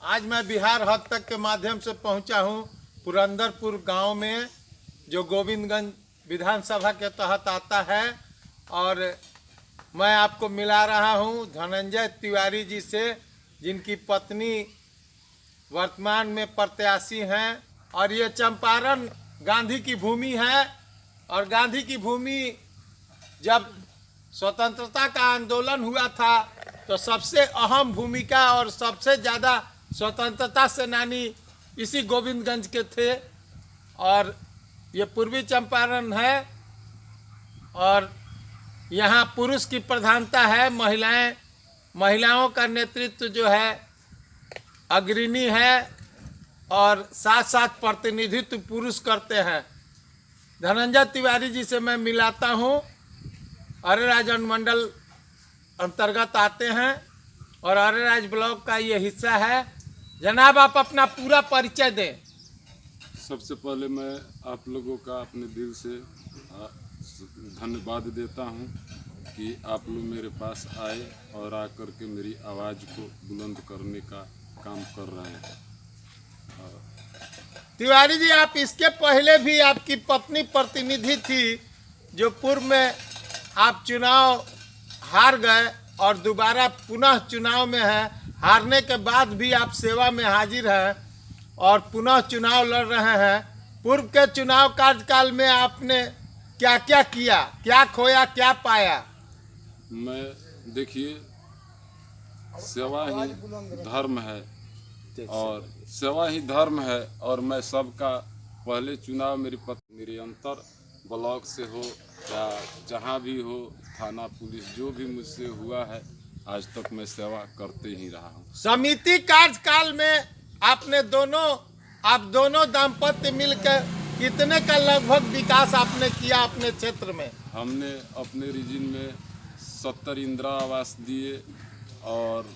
आज मैं बिहार हद तक के माध्यम से पहुंचा हूं पुरंदरपुर गांव में, जो गोविंदगंज विधानसभा के तहत आता है। और मैं आपको मिला रहा हूं धनंजय तिवारी जी से, जिनकी पत्नी वर्तमान में प्रत्याशी हैं। और ये चंपारण गांधी की भूमि है। और गांधी की भूमि जब स्वतंत्रता का आंदोलन हुआ था तो सबसे अहम भूमिका और सबसे ज़्यादा स्वतंत्रता सेनानी इसी गोविंदगंज के थे। और ये पूर्वी चंपारण है और यहाँ पुरुष की प्रधानता है। महिलाओं का नेतृत्व जो है अग्रणी है और साथ साथ प्रतिनिधित्व पुरुष करते हैं। धनंजय तिवारी जी से मैं मिलाता हूँ। अरेराज अनुमंडल अंतर्गत आते हैं और अरेराज ब्लॉक का ये हिस्सा है। जनाब, आप अपना पूरा परिचय दें। सबसे पहले मैं आप लोगों का अपने दिल से धन्यवाद देता हूं कि आप लोग मेरे पास आए और आकर के मेरी आवाज़ को बुलंद करने का काम कर रहे हैं। तिवारी जी, आप इसके पहले भी आपकी पत्नी प्रतिनिधि थी, जो पूर्व में आप चुनाव हार गए और दोबारा पुनः चुनाव में है। हारने के बाद भी आप सेवा में हाजिर हैं और पुनः चुनाव लड़ रहे हैं। पूर्व के चुनाव कार्यकाल में आपने क्या क्या किया, क्या खोया, क्या पाया? मैं देखिए, सेवा ही धर्म है और सेवा ही धर्म है। और मैं सबका पहले चुनाव मेरी पत्नी निरंतर ब्लॉक से हो या जहाँ भी हो, थाना पुलिस जो भी मुझसे हुआ है, आज तक मैं सेवा करते ही रहा हूँ। समिति कार्यकाल में आप दोनों दाम्पत्य मिलकर कितने का लगभग विकास आपने किया अपने क्षेत्र में? हमने अपने रीजन में 70 इंदिरा आवास दिए और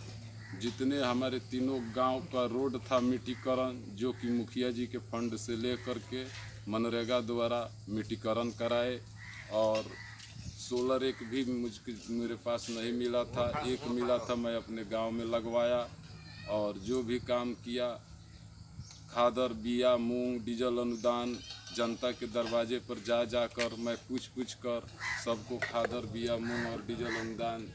जितने हमारे तीनों गांव का रोड था मिट्टीकरण, जो कि मुखिया जी के फंड से लेकर के मनरेगा द्वारा मिट्टीकरण कराए। और सोलर एक भी मेरे पास नहीं मिला था, एक मिला था, मैं अपने गांव में लगवाया। और जो भी काम किया, खादर, बिया, मूंग, डीजल अनुदान, जनता के दरवाजे पर जाकर मैं पूछ कर सबको खादर, बिया, मूंग और डीजल अनुदान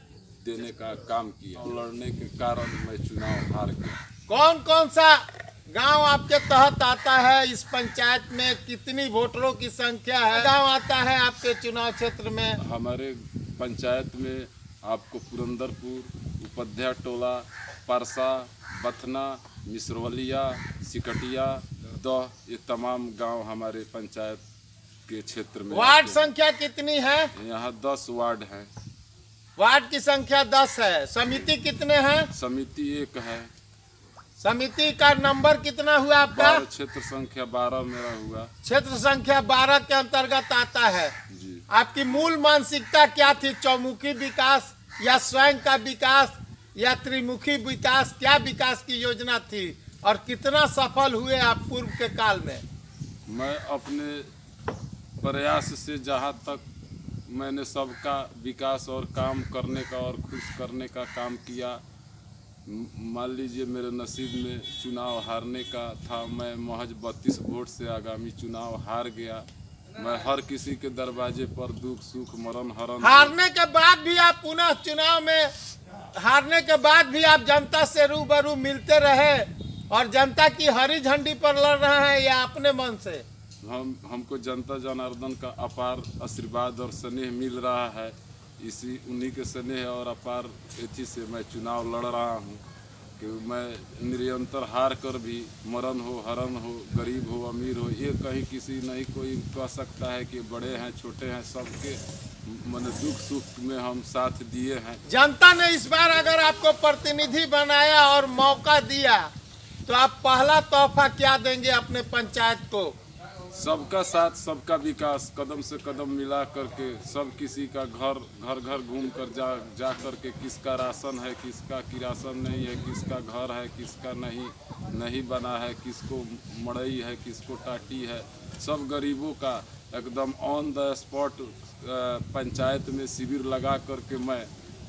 देने का काम किया। लड़ने के कारण मैं चुनाव हार गया। कौन कौन सा गांव आपके तहत आता है? इस पंचायत में कितनी वोटरों की संख्या है? गांव आता है आपके चुनाव क्षेत्र में? हमारे पंचायत में आपको पुरंदरपुर, उपाध्याय टोला, परसा, बथना, मिसरवलिया, सिकटिया, दह, ये तमाम गांव हमारे पंचायत के क्षेत्र में। वार्ड संख्या कितनी है? यहाँ 10 वार्ड हैं। वार्ड की संख्या 10 है। समिति कितने हैं? समिति 1 है। समिति का नंबर कितना हुआ आपका? क्षेत्र संख्या 12 मेरा हुआ। क्षेत्र संख्या 12 के अंतर्गत आता है जी। आपकी मूल मानसिकता क्या थी? चौमुखी विकास या स्वयं का विकास या त्रिमुखी विकास? क्या विकास की योजना थी और कितना सफल हुए आप पूर्व के काल में? मैं अपने प्रयास से जहाँ तक मैंने सबका विकास और काम करने का और खुश करने का काम किया। मान लीजिए मेरे नसीब में चुनाव हारने का था। मैं महज 32 वोट से आगामी चुनाव हार गया। मैं हर किसी के दरवाजे पर दुख सुख मरण हरण। हारने के बाद भी आप पुनः चुनाव में, हारने के बाद भी आप जनता से रूबरू मिलते रहे और जनता की हरी झंडी पर लड़ रहे हैं या अपने मन से? हमको जनता जनार्दन का अपार आशीर्वाद और स्नेह मिल रहा है। उन्हीं के स्नेह और अपार एथी से मैं चुनाव लड़ रहा हूँ कि मैं निरंतर हार कर भी, मरण हो, हरण हो, गरीब हो, अमीर हो, ये कहीं किसी नहीं कोई कह सकता है कि बड़े हैं छोटे हैं, सबके मन दुख सुख में हम साथ दिए हैं। जनता ने इस बार अगर आपको प्रतिनिधि बनाया और मौका दिया तो आप पहला तोहफा क्या देंगे अपने पंचायत को? सबका साथ, सबका विकास, कदम से कदम मिला करके, सब किसी का घर घूम कर जा करके किसका राशन है, किसका किरासन नहीं है, किसका घर है, किसका नहीं बना है, किसको मड़ई है, किसको टाटी है, सब गरीबों का एकदम ऑन द स्पॉट पंचायत में शिविर लगा करके मैं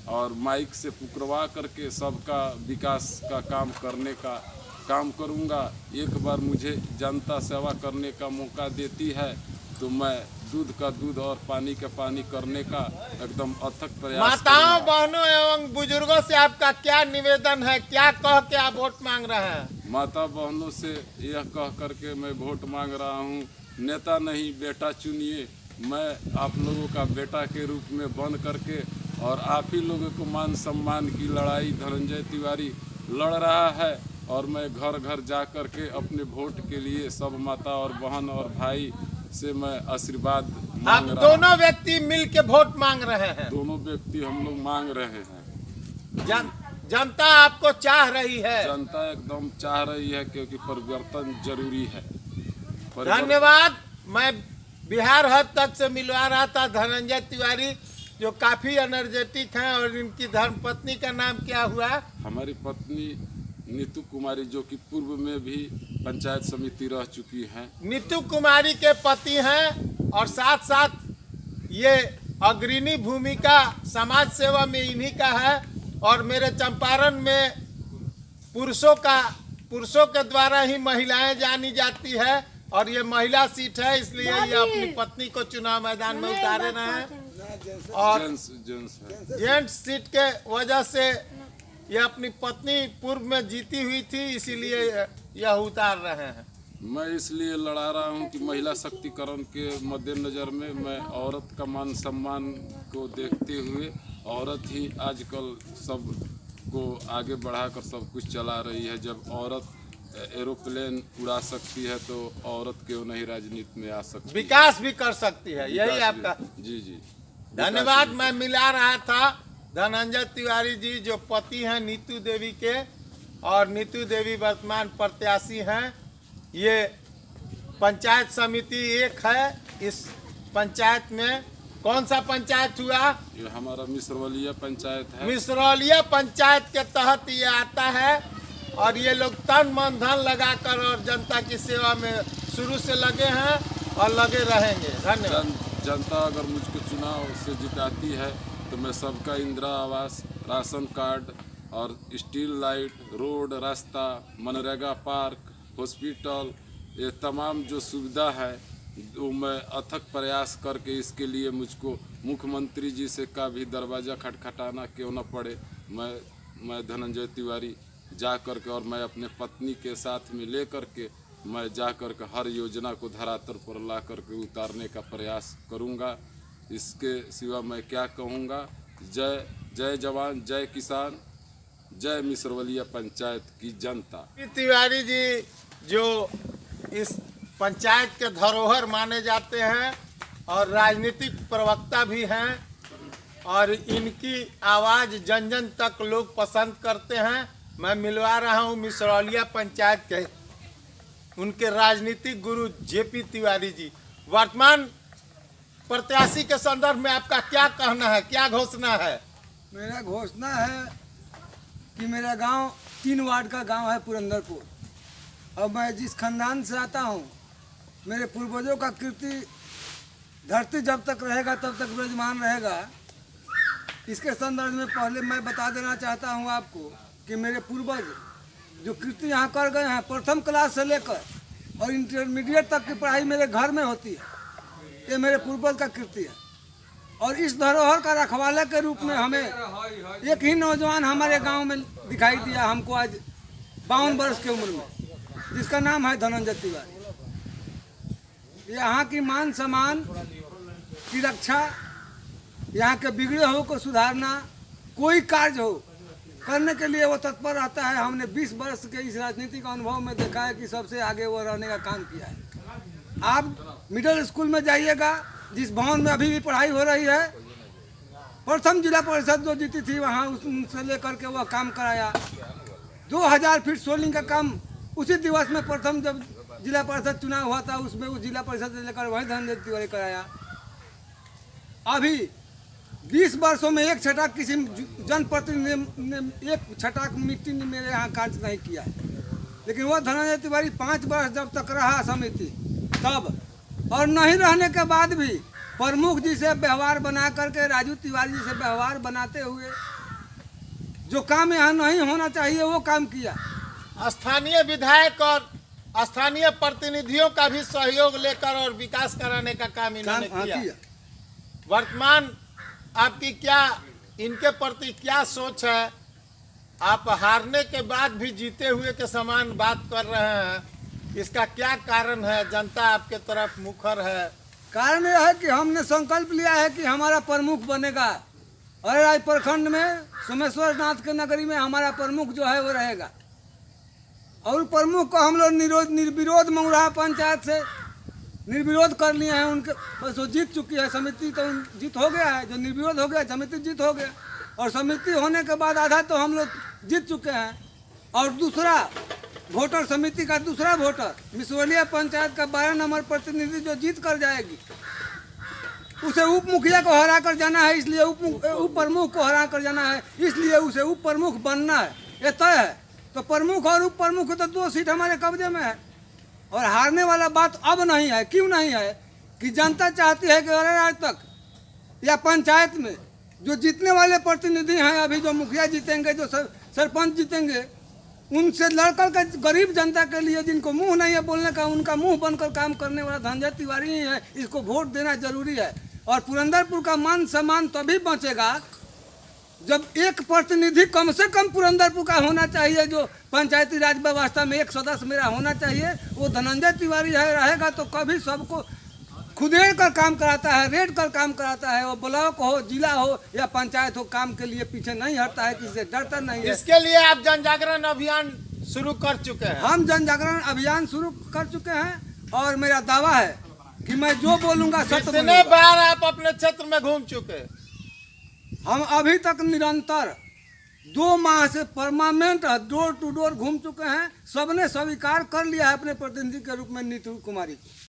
और माइक से पुकरवा करके सबका विकास का काम करने का काम करूंगा। एक बार मुझे जनता सेवा करने का मौका देती है तो मैं दूध का दूध और पानी का पानी करने का एकदम अथक प्रयास माताओं, करूंगा। बहनों एवं बुजुर्गों से आपका क्या निवेदन है, क्या कह के आप वोट मांग रहे हैं? माता बहनों से यह कह करके मैं वोट मांग रहा हूँ, नेता नहीं बेटा चुनिए। मैं आप लोगों का बेटा के रूप में बन करके और आप ही लोगों को मान सम्मान की लड़ाई धनंजय तिवारी लड़ रहा है और मैं घर घर जा कर के अपने वोट के लिए सब माता और बहन और भाई से मैं आशीर्वाद आप मांग रहा हूँ। दोनों व्यक्ति मिल के वोट मांग रहे हैं। दोनों व्यक्ति हम लोग मांग रहे हैं। जनता आपको चाह रही है। जनता एकदम चाह रही है क्योंकि परिवर्तन जरूरी है। धन्यवाद। मैं बिहार हद तक से मिलवा रहा था धनंजय तिवारी, जो काफी एनर्जेटिक हैं। और इनकी धर्मपत्नी का नाम क्या हुआ? हमारी पत्नी नीतू कुमारी, जो कि पूर्व में भी पंचायत समिति रह चुकी हैं। नीतू कुमारी के पति हैं और साथ साथ ये अग्रणी भूमिका समाज सेवा में इन्हीं का है। और मेरे चंपारण में पुरुषों के द्वारा ही महिलाएं जानी जाती है और ये महिला सीट है, इसलिए ये अपनी पत्नी को चुनाव मैदान में उतारे रहे हैं। और जेंट्स सीट के वजह से ये अपनी पत्नी पूर्व में जीती हुई थी, इसीलिए यह उतार रहे हैं। मैं इसलिए लड़ा रहा हूं कि महिला शक्तिकरण के मद्देनजर में मैं औरत का मान सम्मान को देखते हुए औरत ही आजकल सब को आगे बढ़ाकर सब कुछ चला रही है। जब औरत एरोप्लेन उड़ा सकती है तो औरत क्यों नहीं राजनीति में आ सकती, विकास भी कर सकती है। यही आपका जी धन्यवाद। मैं मिला रहा था धनंजय तिवारी जी, जो पति हैं नीतू देवी के, और नीतू देवी वर्तमान प्रत्याशी हैं। ये पंचायत समिति एक है। इस पंचायत में कौन सा पंचायत हुआ? ये हमारा मिश्रवलिया पंचायत है। मिश्रौलिया पंचायत के तहत ये आता है और ये लोग तन मन धन लगाकर और जनता की सेवा में शुरू से लगे हैं और लगे रहेंगे। धन्यवाद। जनता अगर मुझको चुनाव से जिताती है तो मैं सबका इंदिरा आवास, राशन कार्ड और स्ट्रीट लाइट, रोड, रास्ता, मनरेगा, पार्क, हॉस्पिटल, ये तमाम जो सुविधा है वो मैं अथक प्रयास करके इसके लिए मुझको मुख्यमंत्री जी से का भी दरवाज़ा खटखटाना क्यों न पड़े, मैं धनंजय तिवारी जा कर के और मैं अपने पत्नी के साथ में ले कर के मैं जा कर के हर योजना को धरातल पर ला कर के उतारने का प्रयास करूंगा। इसके सिवा मैं क्या कहूँगा। जय जय जवान, जय किसान, जय मिश्रवलिया पंचायत की जनता। तिवारी जी जो इस पंचायत के धरोहर माने जाते हैं और राजनीतिक प्रवक्ता भी हैं और इनकी आवाज़ जन जन तक लोग पसंद करते हैं। मैं मिलवा रहा हूं मिश्रौलिया पंचायत के उनके राजनीतिक गुरु जेपी तिवारी जी। वर्तमान प्रत्याशी के संदर्भ में आपका क्या कहना है, क्या घोषणा है? मेरा घोषणा है कि मेरा गांव 3 वार्ड का गांव है पुरंदरपुर, और मैं जिस खानदान से आता हूं, मेरे पूर्वजों का कीर्ति धरती जब तक रहेगा तब तक विराजमान रहेगा। इसके संदर्भ में पहले मैं बता देना चाहता हूं आपको कि मेरे पूर्वज जो कीर्ति यहाँ कर गए हैं, प्रथम क्लास से लेकर और इंटरमीडिएट तक की पढ़ाई मेरे घर में होती है, ये मेरे पूर्वज का कीर्ति है। और इस धरोहर का रखवाले के रूप में हमें एक ही नौजवान हमारे गांव में दिखाई दिया, हमको आज 52 वर्ष की उम्र में, जिसका नाम है धनंजय तिवारी। यहाँ की मान सम्मान की रक्षा, यहाँ के बिगड़े हो को सुधारना, कोई कार्य हो करने के लिए वो तत्पर रहता है। हमने 20 वर्ष के इस राजनीतिक अनुभव में देखा है कि सबसे आगे वो रहने का काम किया है। आप मिडिल स्कूल में जाइएगा, जिस भवन में अभी भी पढ़ाई हो रही है, प्रथम जिला परिषद जो जीती थी वहाँ उनसे लेकर के वह काम कराया। 2000 फीट सोलिंग का काम उसी दिवस में प्रथम जब जिला परिषद चुनाव हुआ था उसमें उस जिला परिषद से लेकर वही धनंजय तिवारी कराया। अभी 20 वर्षों में एक छटाक किसी जनप्रतिनिधि ने एक छटाक मिट्टी ने मेरे यहाँ कार्य नहीं किया, लेकिन वह धनंजय तिवारी 5 वर्ष जब तक रहा समिति तब, और नहीं रहने के बाद भी प्रमुख जी से व्यवहार बना करके, राजू तिवारी जी से व्यवहार बनाते हुए जो काम यहाँ नहीं होना चाहिए वो काम किया। स्थानीय विधायक और स्थानीय प्रतिनिधियों का भी सहयोग लेकर और विकास कराने का काम इन्होंने किया। वर्तमान आपकी क्या इनके प्रति क्या सोच है? आप हारने के बाद भी जीते हुए के समान बात कर रहे हैं, इसका क्या कारण है? जनता आपके तरफ मुखर है। कारण यह है कि हमने संकल्प लिया है कि हमारा प्रमुख बनेगा और राय प्रखंड में सोमेश्वर नाथ के नगरी में हमारा प्रमुख जो है वो रहेगा। और प्रमुख को हम लोग निर्विरोध मंगुरा पंचायत से निर्विरोध कर लिए हैं। उनके बस वो जीत चुकी है समिति, तो जीत हो गया है। जो निर्विरोध हो गया समिति जीत हो गया, और समिति होने के बाद आधा तो हम लोग जीत चुके हैं। और दूसरा वोटर समिति का दूसरा वोटर मिसवलिया पंचायत का 12 नंबर प्रतिनिधि जो जीत कर जाएगी, उसे उप मुखिया को हरा कर जाना है, इसलिए उप प्रमुख को हरा कर जाना है, इसलिए उसे उप प्रमुख बनना है, ये तय है। तो प्रमुख और उप प्रमुख तो 2 सीट हमारे कब्जे में है। और हारने वाला बात अब नहीं है। क्यों नहीं है? कि जनता चाहती है कि अरे आज तक या पंचायत में जो जीतने वाले प्रतिनिधि हैं, अभी जो मुखिया जीतेंगे, जो सरपंच जीतेंगे, उनसे लड़कर के गरीब जनता के लिए जिनको मुंह नहीं है बोलने का, उनका मुंह बनकर काम करने वाला धनंजय तिवारी ही है। इसको वोट देना जरूरी है। और पुरंदरपुर का मान सम्मान तभी बचेगा जब एक प्रतिनिधि कम से कम पुरंदरपुर का होना चाहिए। जो पंचायती राज व्यवस्था में एक सदस्य मेरा होना चाहिए, वो धनंजय तिवारी है रहेगा तो कभी सबको खुदेड़ कर काम कराता है, रेड कर काम कराता है। वो ब्लॉक हो, जिला हो या पंचायत हो, काम के लिए पीछे नहीं हटता है, किसी से डरता नहीं है। इसके लिए आप जन जागरण अभियान शुरू कर चुके हैं। हम जन जागरण अभियान शुरू कर चुके हैं और मेरा दावा है कि मैं जो बोलूंगा सत्य कितने बोलूंगा। बार आप अपने क्षेत्र में घूम चुके? हम अभी तक निरंतर 2 माह से परमानेंट डोर टू डोर घूम चुके हैं। सबने स्वीकार कर लिया है अपने प्रतिनिधि के रूप में नीतू कुमारी को।